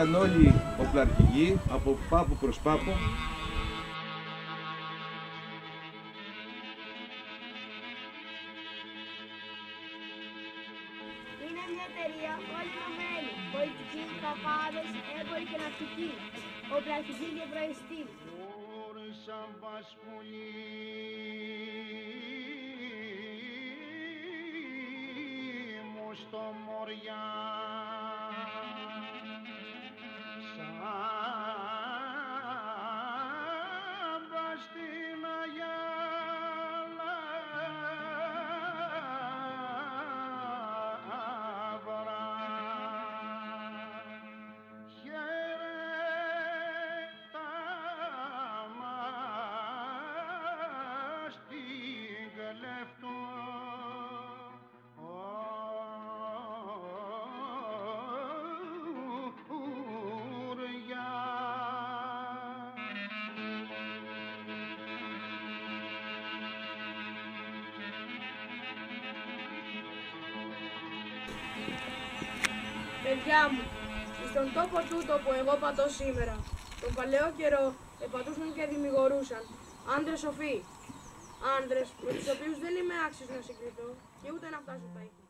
ήταν όλοι οπλαρχηγοί, από πάπου προς πάπου. Είναι μια εταιρεία όλη ενωμένη. Πολιτικοί, παπάδες, έμποροι και ναυτικοί. Οπλαρχηγοί και προϊστοί. Όρισαν βασπουλί μου στο Μοριά. Παιδιά μου, στον τόπο τούτο που εγώ πατώ σήμερα, τον παλαιό καιρό επατούσαν και δημιουργούσαν άντρες σοφοί. Άντρες με τους οποίους δεν είμαι άξιος να συγκριθώ και ούτε να φτάσω τα ήθη.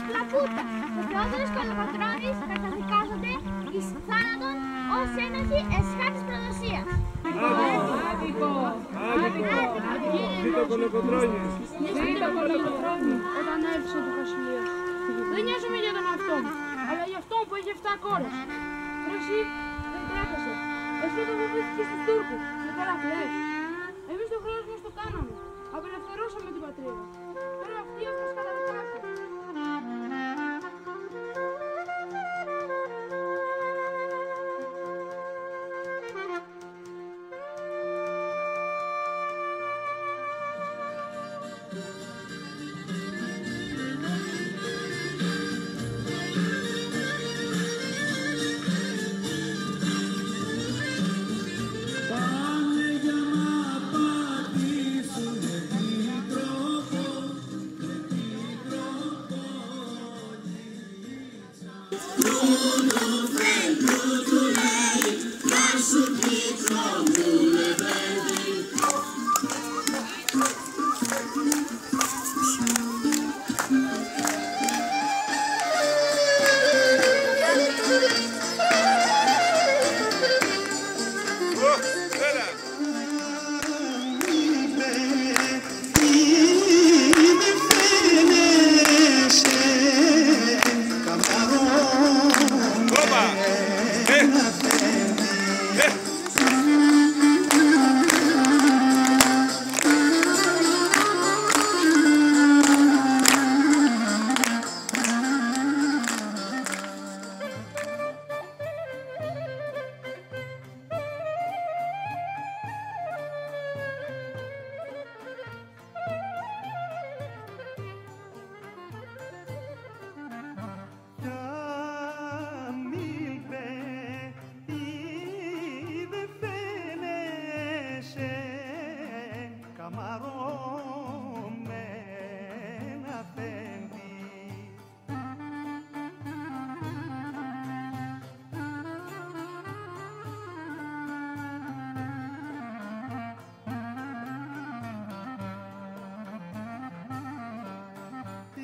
Πλακούτα. Ο Θεόδωρος Κολοκοτρώνης καταδικάζονται εις θάνατον ως ένωση εσχάτης προδοσίας. Άδικο! Ζήτω Κολοκοτρώνης! Ζήτω Κολοκοτρώνη όταν έφυγε του βασιλείας. Δεν νοιάζομαι για τον εαυτό μου, αλλά για αυτόν που έχει 7 κόρες. Εσύ δεν τρέπεσαι. Εσύ το φοβήθηκες στους Τούρκους. Με καλά κλαις. Εμείς το χρέος μας το κάναμε. Απελευθερώσαμε την πατρίδα. Τώρα αυτοί μας καταδικάζουν.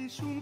Ήσουν